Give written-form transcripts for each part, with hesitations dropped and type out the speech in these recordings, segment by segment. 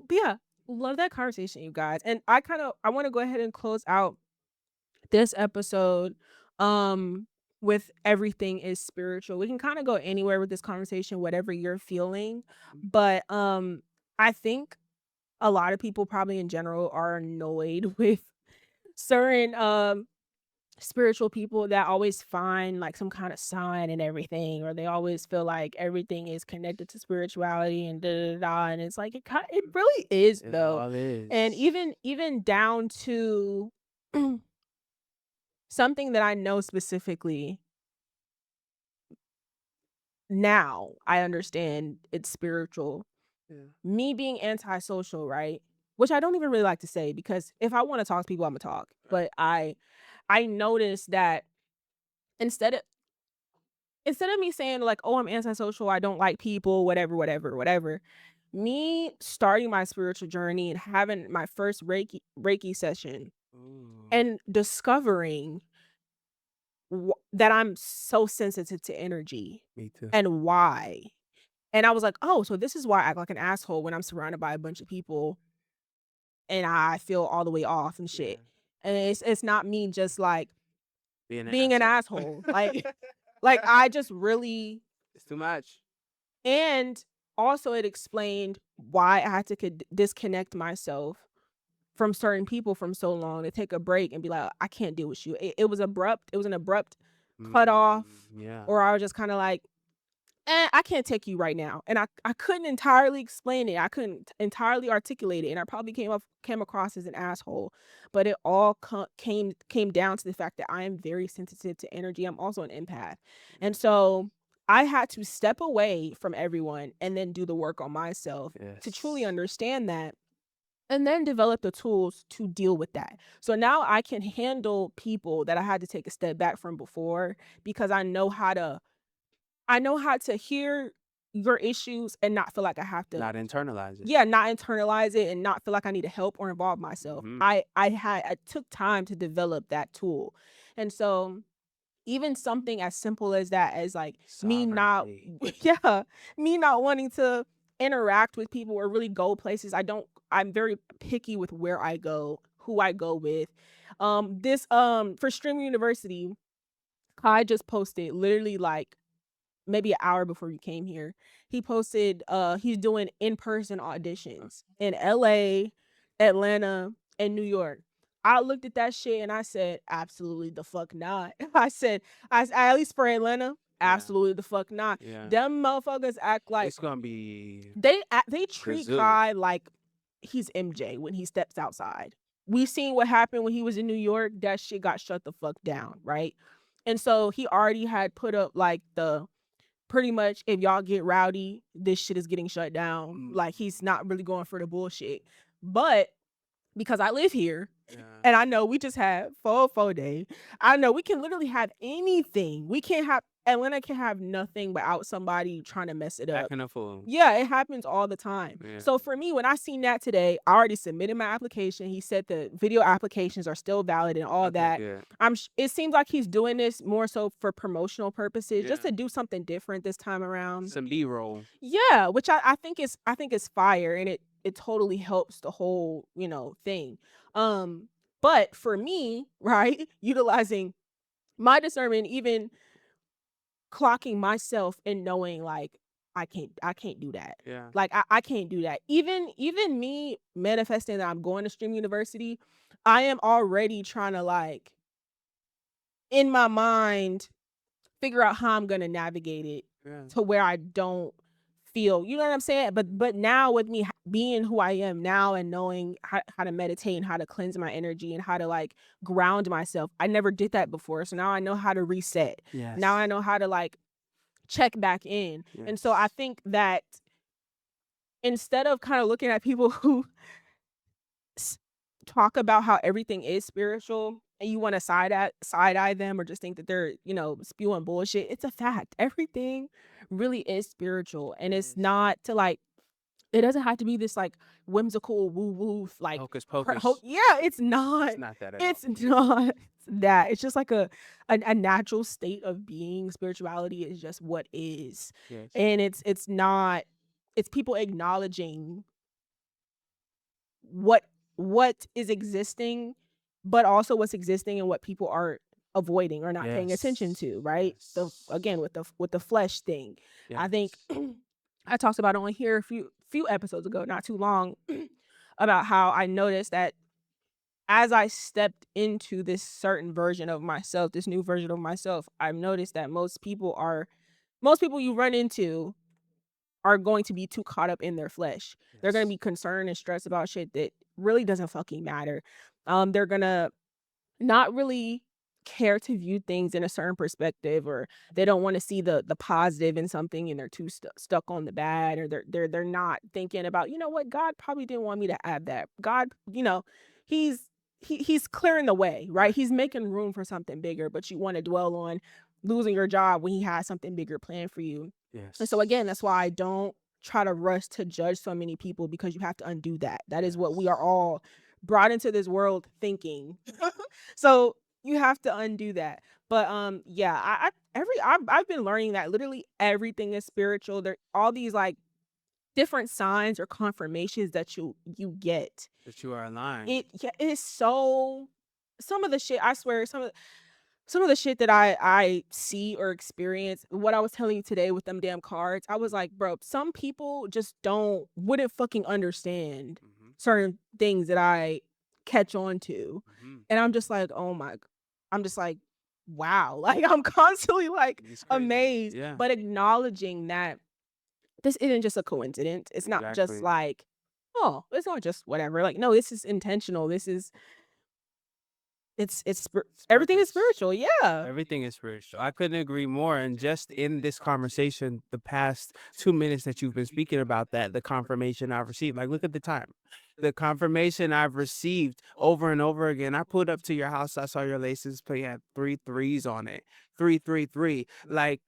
But yeah, love that conversation, you guys. And I want to go ahead and close out this episode with everything is spiritual. We can kind of go anywhere with this conversation, whatever you're feeling. But I think a lot of people probably in general are annoyed with certain spiritual people that always find like some kind of sign and everything, or they always feel like everything is connected to spirituality and da da da. And it's like it really is It though. all And is. even down to something that I know specifically now, I understand it's spiritual. Yeah. Me being antisocial, right? Which I don't even really like to say, because if I want to talk to people, I'm gonna talk. Right. But I noticed that instead of instead of me saying like, "Oh, I'm antisocial, I don't like people, whatever, whatever, whatever," me starting my spiritual journey and having my first Reiki session Ooh. and discovering that I'm so sensitive to energy Me too. and why. And I was like, "Oh, so this is why I act like an asshole when I'm surrounded by a bunch of people and I feel all the way off and Yeah. shit." And it's not me just like Being an being an asshole. asshole. Like I just really. It's too much. And also it explained why I had to disconnect myself from certain people from so long, to take a break and be like, I can't deal with you. It was abrupt. It was an abrupt cut off, Yeah. or I was just kind of like, I can't take you right now. And I couldn't entirely explain it. I couldn't entirely articulate it. And I probably came across as an asshole. But it all came down to the fact that I am very sensitive to energy. I'm also an empath. And so I had to step away from everyone and then do the work on myself to truly Yes. understand that, and then develop the tools to deal with that. So now I can handle people that I had to take a step back from before, because I know how to hear your issues and not feel like I have to. Not internalize it. Yeah, not internalize it and not feel like I need to help or involve myself. Mm-hmm. I took time to develop that tool. And so even something as simple as that, as like me not Sovereignty. yeah, me not wanting to interact with people or really go places. I'm very picky with where I go, who I go with. This For Stream University, Kai just posted literally like maybe an hour before you came here. He posted he's doing in-person auditions in LA, Atlanta, and New York. I looked at that shit and I said, absolutely the fuck not. At least for Atlanta, Yeah. absolutely the fuck not. Yeah. Them motherfuckers act like It's gonna be they treat Kazoo. Kai like he's MJ when he steps outside. We seen what happened when he was in New York. That shit got shut the fuck down, right? And so he already had put up like the pretty much, if y'all get rowdy, this shit is getting shut down. Like he's not really going for the bullshit. But because I live here Yeah. and I know we just had 4 day, I know we can literally have anything. We can't have Atlanta can have nothing without somebody trying to mess it up. Acting a fool. Yeah, it happens all the time. Yeah. So for me, when I seen that today, I already submitted my application. He said the video applications are still valid and all Okay, that. good. It seems like he's doing this more so for promotional purposes, just Yeah. to do something different this time around. Some B-roll. Yeah, which I think is fire, and it totally helps the whole, thing. But for me, right, utilizing my discernment, even clocking myself and knowing like I can't do that. Yeah. Like I can't do that. Even me manifesting that I'm going to Stream University, I am already trying to like in my mind figure out how I'm gonna navigate it Yeah. to where I don't feel, you know what I'm saying? But now with me being who I am now and knowing how to meditate and how to cleanse my energy and how to like ground myself, I never did that before. So now I know how to reset. Yes. Now I know how to like check back in. And so I think that instead of kind of looking at people who talk about how everything is spiritual and you want to side eye them or just think that they're, spewing bullshit, it's a fact. Everything really is spiritual, and it's not to like it doesn't have to be this like whimsical woo woo like Hocus pocus. yeah, it's not. It's not that at all. It's not that. It's just like a natural state of being. Spirituality is just what is. Yes. And it's not, it's people acknowledging what what is existing, but also what's existing and what people are avoiding or not paying attention Yes. to, right? The Yes. again with the flesh thing. I think Yes. I talked about it on here a few episodes ago, not too long, about how I noticed that as I stepped into this certain version of myself, this new version of myself, I've noticed that most people you run into are going to be too caught up in their flesh. They're gonna Yes. be concerned and stressed about shit that really doesn't fucking matter. They're gonna not really care to view things in a certain perspective, or they don't want to see the positive in something, and they're too stuck on the bad, or they're not thinking about, you know what, God probably didn't want me to add that. God, he's he's clearing the way, right? Right. He's making room for something bigger, but you want to dwell on losing your job when he has something bigger planned for you. And so again, that's why I Yes. don't try to rush to judge so many people, because you have to undo that. That is what we are Yes. all brought into this world thinking. So you have to undo that. But yeah, I've been learning that literally everything is spiritual. There all these like different signs or confirmations that you get. That you are aligned. It yeah, it is so some of the shit, I swear, some of the shit that I see or experience, what I was telling you today with them damn cards, I was like, "Bro, some people just wouldn't fucking understand Mm-hmm. certain things that I catch on to." Mm-hmm. And I'm just like, "Oh my." I'm just like, "Wow." Like, I'm constantly, like, It's crazy. amazed, Yeah. but acknowledging that this isn't just a coincidence. It's not just Exactly. like, "Oh, it's not just whatever." Like, no, this is intentional. This is It's everything is purpose. spiritual. Yeah. Everything is spiritual. I couldn't agree more. And just in this conversation, the past 2 minutes that you've been speaking about that, the confirmation I've received, like, look at the time. The confirmation I've received over and over again. I pulled up to your house. I saw your laces play had three threes on it. 333. Like,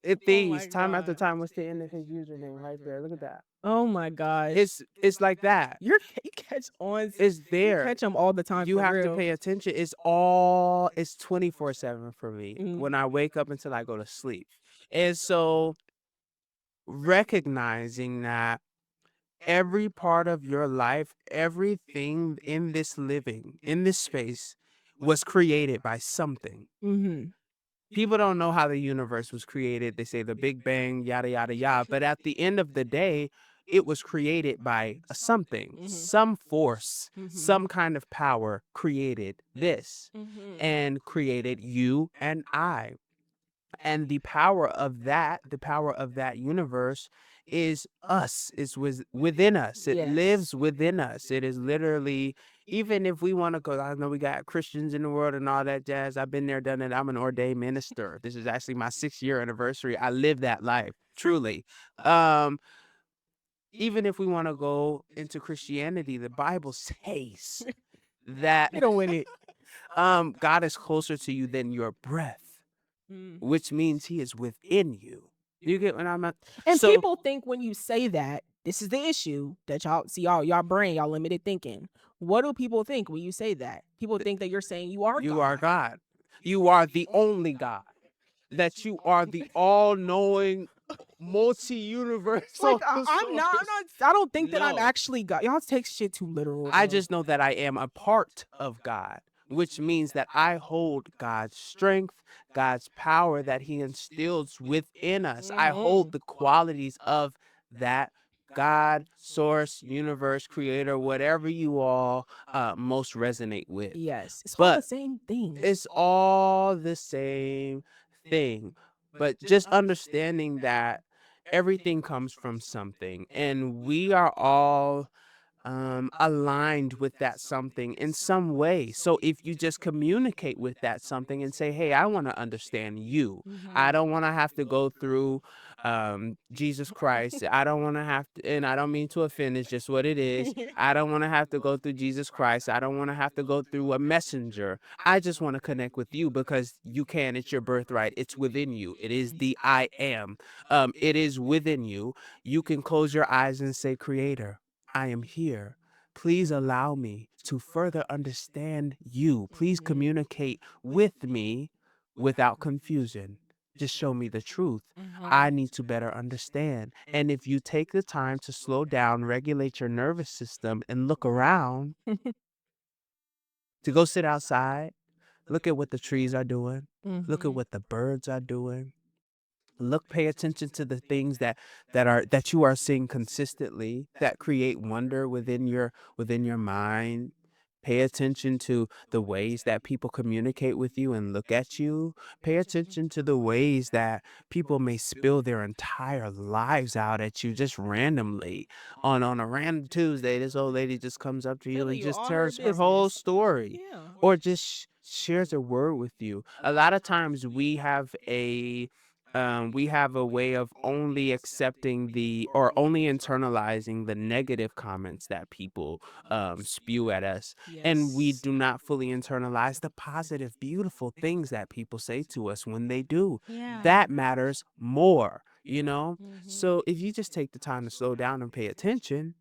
it Oh my these time after god. time. What's the end of his username right there? Look at that. Oh my gosh. It's like that. You catch on It's you there. catch them all the time You for have to real. pay attention. It's 24/7 for me Mm, when I wake up until I go to sleep. And so recognizing that every part of your life, everything in this living, in this space, was created by something. mhm, People don't know how the universe was created. They say the Big Bang, yada, yada, yada. But at the end of the day, it was created by a something, mhm, some force, mhm, some kind of power created this mhm. and created you and I. And the power of that universe is us, is within us. It Yes. lives within us. It is literally, even if we want to go, I know we got Christians in the world and all that jazz. I've been there, done it. I'm an ordained minister. This is actually my 6 year anniversary. I live that life, truly. Um, Even if we want to go into Christianity, the Bible says that Hit 'em with it. God is closer to you than your breath, Mm. which means he is within you. You get what I'm at? And So people think when you say that, this is the issue that y'all see, y'all brain, y'all limited thinking. What do people think when you say that? People think that you're saying you are you are God. God. You are the only God. That you are the all-knowing, Like, multi-universal I'm source. not I don't think that I'm No. actually God. Y'all take shit too literal, I bro. just know that I am a part of God, which means that I hold God's strength, God's power that he instills within us. I hold Mhm. the qualities of that God, source, universe, creator, whatever you all most resonate with. Yes, it's all the But same thing. it's all the same thing. But just understanding that everything comes from something, and we are all aligned with that something in some way. So if you just communicate with that something and say, hey, I want to understand you. I Mhm. don't want to have to go through Jesus Christ. I don't want to have to, and I don't mean to offend, it's just what it is. I don't want to have to go through Jesus Christ. I don't want to have to go through a messenger. I just want to connect with you because you can. It's your birthright. It's within you. It is the I am. It is within you. You can close your eyes and say, Creator, I am here. Please allow me to further understand you. Please Mhm. communicate with me without confusion. Just show me the truth. I Mhm. need to better understand. And if you take the time to slow down, regulate your nervous system, and look around, to go sit outside, look at what the trees are doing, look at Mhm. what the birds are doing, look, pay attention to the things that you are seeing consistently that create wonder within your mind. Pay attention to the ways that people communicate with you and look at you. Pay attention to the ways that people may spill their entire lives out at you just randomly. On a random Tuesday, this old lady just comes up to you Telling and you just all her tells her whole business. story, Yeah. or just shares a word with you. A lot of times we have a way of only accepting the or only internalizing the negative comments that people spew at us, and we Yes. do not fully internalize the positive, beautiful things that people say to us when they do. Yeah. That matters more, you know? Mhm. So if you just take the time to slow down and pay attention,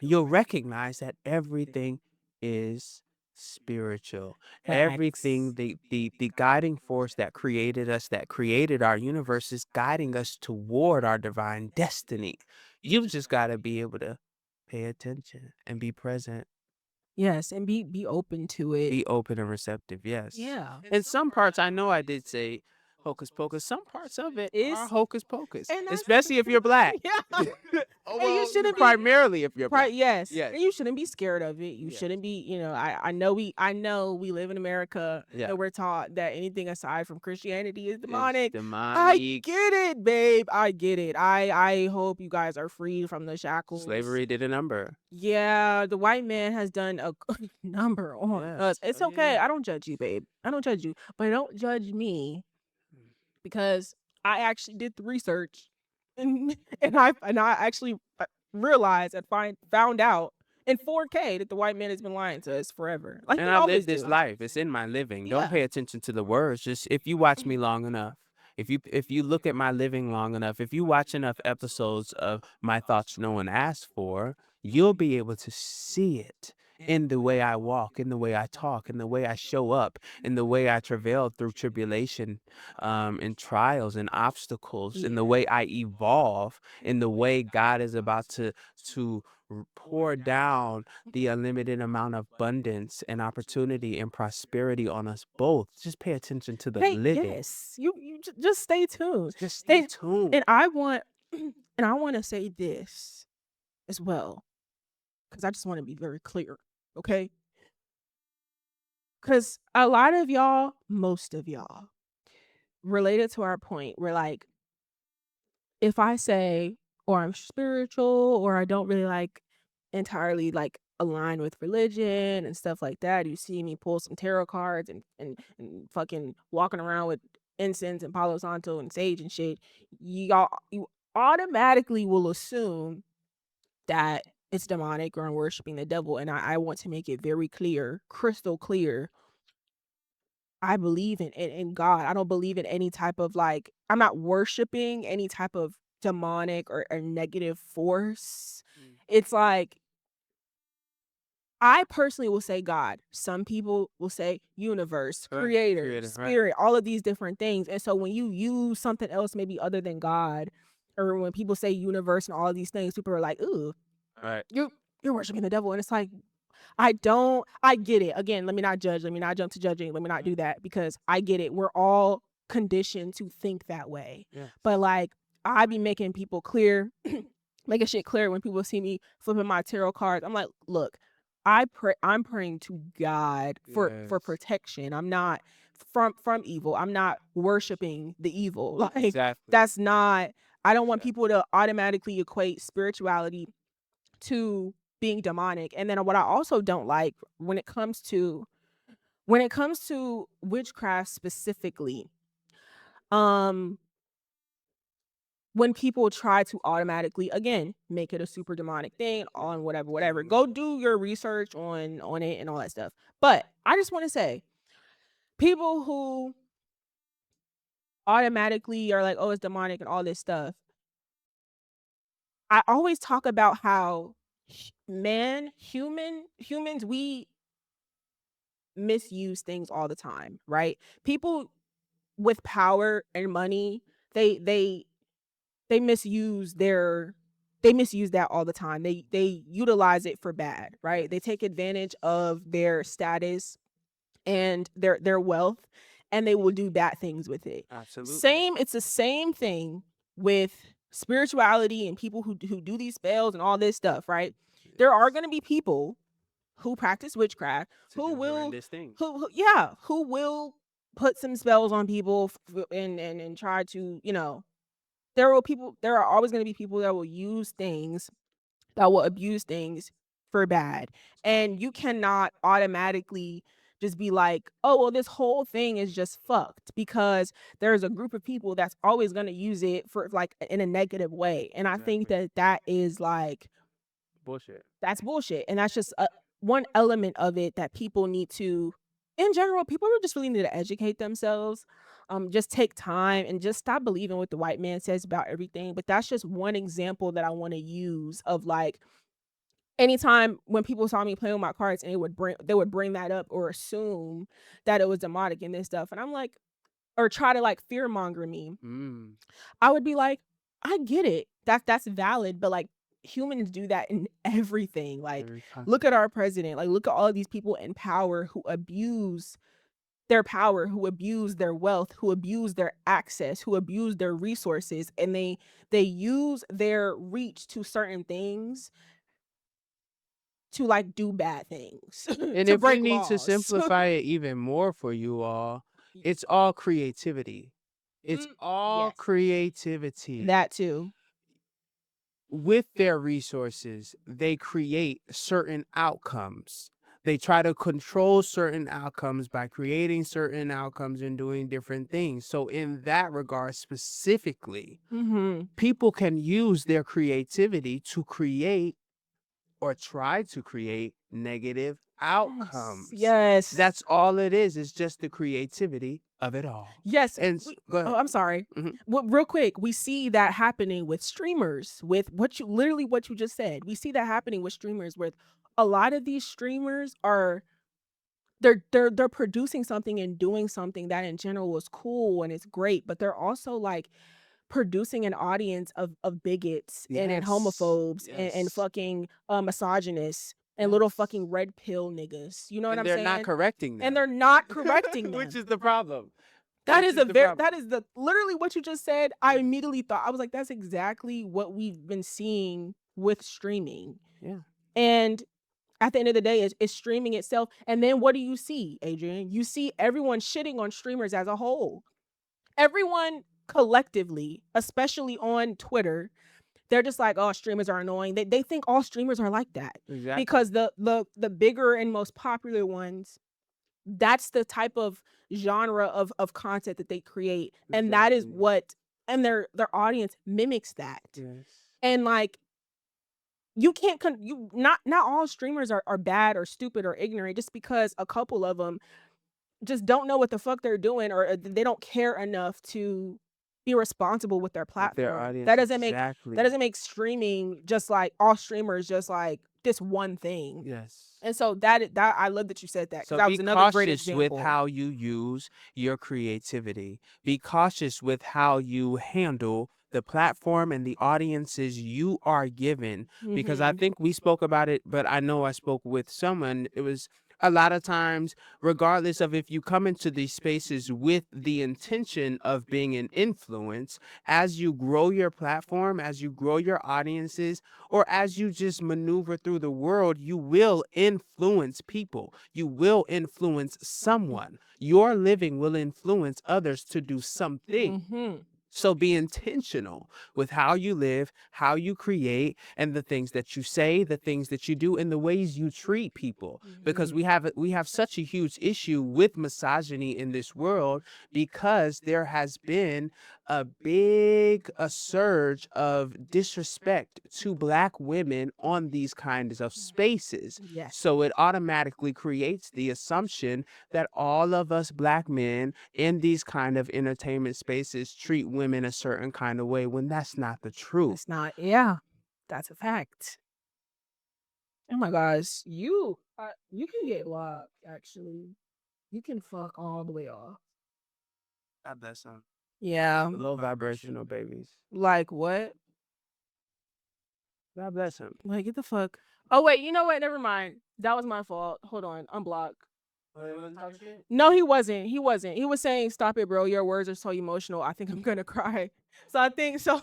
you'll recognize that everything is spiritual. Facts. Everything, the guiding force that created us, that created our universe, is guiding us toward our divine destiny. You've just got to be able to pay attention and be present, Yes, and be open to it. be open and receptive. Yes. Yeah. In some parts, I know I did say hocus pocus. Some parts of it are It's hocus pocus, and that's especially if you're black. yeah. Oh, And you well, shouldn't be primarily if you're black. yes. Yes. And you shouldn't be scared of it. You Yes. shouldn't be, I know we live in America Yeah. and we're taught that anything aside from Christianity is It's demonic. I demonic. get it, babe. I get it. I hope you guys are freed from the shackles. Slavery did a number. Yeah, the white man has done a good number on Yes. us. Oh, It's yeah, yeah. okay. I don't judge you, babe. I don't judge you. But don't judge me because I actually did the research and and I actually realized and found out in 4K that the white man has been lying to us forever. Like And they I live always this do. life. It's in my living. Don't Yeah. pay attention to the words. Just if you watch me long enough, if you look at my living long enough, if you watch enough episodes of My Thoughts No One Asked For, you'll be able to see it in the way I walk, in the way I talk, in the way I show up, in the way I travail through tribulation, and trials and obstacles, in the Yeah. way I evolve, in the way God is about to pour down the unlimited amount of abundance and opportunity and prosperity on us both. Just pay attention to the Hey, living. yes. Just stay tuned. Just stay And tuned. and I want and I want to say this as well cuz I just want to be very clear. Okay? Cuz a lot of y'all, most of y'all related to our point, we're like if I say or I'm spiritual or I don't really like entirely like align with religion and stuff like that, you see me pull some tarot cards and fucking walking around with incense and Palo Santo and sage and shit, you automatically will assume that it's demonic or I'm worshiping the devil. And I want to make it very clear, crystal clear I believe in God. I don't believe in any type of like I'm not worshiping any type of demonic or negative force. Mm. It's like I personally will say God. Some people will say universe, Right. creator, Creator, right. spirit, all of these different things. And so when you use something else maybe other than God, or when people say universe and all of these things, people are like, ooh, Right. you're worshiping the devil. And it's like, I get it. Again, let me not judge. Let me not jump to judging. Let me not Right. do that because I get it. We're all conditioned to think that way. Yes. But like I be making people clear, making shit clear when people see me flipping my tarot cards. I'm like, look, I'm praying to God for Yes. protection. I'm not from evil. I'm not worshiping the evil. Like Exactly. that's not I don't want Exactly. people to automatically equate spirituality to being demonic. And then what I also don't like when it comes to witchcraft specifically, um when people try to automatically again make it a super demonic thing on whatever. Go do your research on it and all that stuff. But I just want to say people who automatically are like, "Oh, it's demonic" and all this stuff. I always talk about how humans we misuse things all the time, right? People with power and money, they they they misuse their they misuse that all the time. They utilize it for bad, right? They Yes. take advantage of their status and their wealth, and they will do bad things with it. Absolutely. Same It's the same thing with spirituality and people who do these spells and all this stuff, right? There are Yes. going to be people who practice witchcraft To who do will horrendous things. yeah, who will put some spells on people and try to, there are always going to be people that will use things, that will abuse things for bad. And you cannot automatically just be like, "Oh, well, this whole thing is just fucked," because there's a group of people that's always going to use it for like in a negative way. And I think Exactly. that that is like Bullshit. that's bullshit. And that's just one element of it that people need to, in general, people just really need to educate themselves. Just take time and just stop believing what the white man says about everything. But that's just one example that I want to use of like anytime when people saw me playing with my cards and they would bring that up or assume that it was demonic and this stuff. And I'm like, or try to like fear monger me. Mm. I would be like, I get it. That's valid, but like humans do that in everything. Like Every look at concept. our president. Like look at all of these people in power who abuse their power, who abuse their wealth, who abuse their access, who abuse their resources, and they use their reach to certain things to like do bad things, And to if we break need to laws. simplify it even more for you all, it's all creativity. It's all Yes. creativity. That too. With their resources, they create certain outcomes. They try to control certain outcomes by creating certain outcomes and doing different things. So, in that regard, specifically, Mhm. people can use their creativity to create or try to create negative Yes. outcomes. Yes. That's all it is. It's just the creativity of it all. Yes. And go Oh, ahead. I'm sorry. Mhm. Well, real quick, we see that happening with streamers, with what you just said. We see that happening with streamers with a lot of these streamers are they're producing something and doing something that in general is cool and it's great, but they're also like producing an audience of bigots and Yes. homophobes and Yes. fucking misogynists and little Yes. fucking red pill niggas. You know what And I'm they're not saying? correcting And them, they're not correcting which them. is the problem. That Which is is a the very problem. that is the literally what you just said. I Yes. immediately thought I was like, that's exactly what we've been seeing with streaming. Yeah. And at the end of the day, it's streaming itself. And then what do you see, Adrian? You see everyone shitting on streamers as a whole. Everyone collectively, especially on Twitter, they're just like, "Oh, streamers are annoying." They think all streamers are like that Exactly. because the bigger and most popular ones, that's the type of genre of content that they create, and that is Exactly. what and their audience mimics that. Yes. And like you can't you not all streamers are bad or stupid or ignorant just because a couple of them just don't know what the fuck they're doing or they don't care enough to be responsible with their With their platform. audience. That Exactly. doesn't make streaming just like all streamers just like this one thing. Yes. And so that I love that you said that because So that be was another great cautious with example. how you use your creativity. Be cautious with how you handle the platform and the audiences you are given. Because I Mhm. think we spoke about it, but I know I spoke with someone. It was a lot of times, regardless of if you come into these spaces with the intention of being an influence, as you grow your platform, as you grow your audiences, or as you just maneuver through the world, you will influence people. You will influence someone. Your living will influence others to do something. Mhm. So be intentional with how you live, how you create, and the things that you say, the things that you do, and the ways you treat people. Because Mhm. we have such a huge issue with misogyny in this world because there has been a surge of disrespect to black women on these kinds of spaces. Yes. So it automatically creates the assumption that all of us black men in these kind of entertainment spaces treat women a certain kind of way when that's not the truth. It's not, yeah. That's a fact. Oh my gosh, you can get blocked actually. You can fuck all the way off. God bless them. Yeah. Low vibrational babies. Like what? God bless him. Like get the fuck. Oh wait, you know what? Never mind. That was my fault. Hold on. Unblock. Wait, wasn't talking shit? No, he wasn't. He wasn't. He was saying, "Stop it, bro. Your words are so emotional. I think I'm gonna cry." So I think so.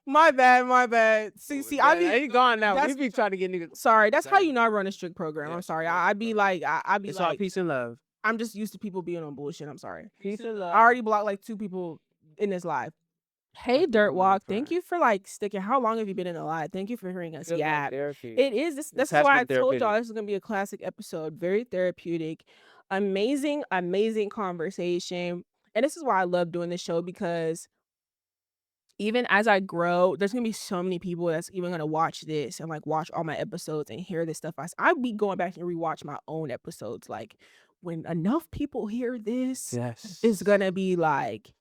My bad. My bad. See, I Man, be he gone now. We that's be trying to get niggas. sorry. That's how Sorry. you know I run a strict program. Yeah, I'm sorry. yeah, I be bro. like, I be It's all like, peace and love. I'm just used to people being on bullshit. I'm sorry. Peace and I love. already blocked like 2 people in this live. Hey, Dirt Walk. Thank you for like sticking. How long have you been in the live? Thank you for hearing us. Feels like Yeah, therapy. it is. This is has why I been told y'all therapeutic. this is gonna be a classic episode. Very therapeutic, amazing, amazing conversation. And this is why I love doing this show because even as I grow, there's gonna be so many people that's even gonna watch this and like watch all my episodes and hear this stuff. I'll be going back and rewatch my own episodes. Like when enough people hear this, Yes. it's gonna be like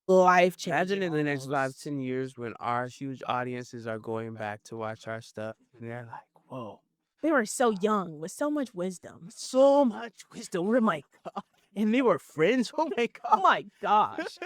life Imagine changing. in the next 5-10 years when our huge audiences are going back to watch our stuff and they're like, whoa, They were so young with so much wisdom. so much wisdom. Oh my God. And they were friends. Oh my Oh God. my gosh.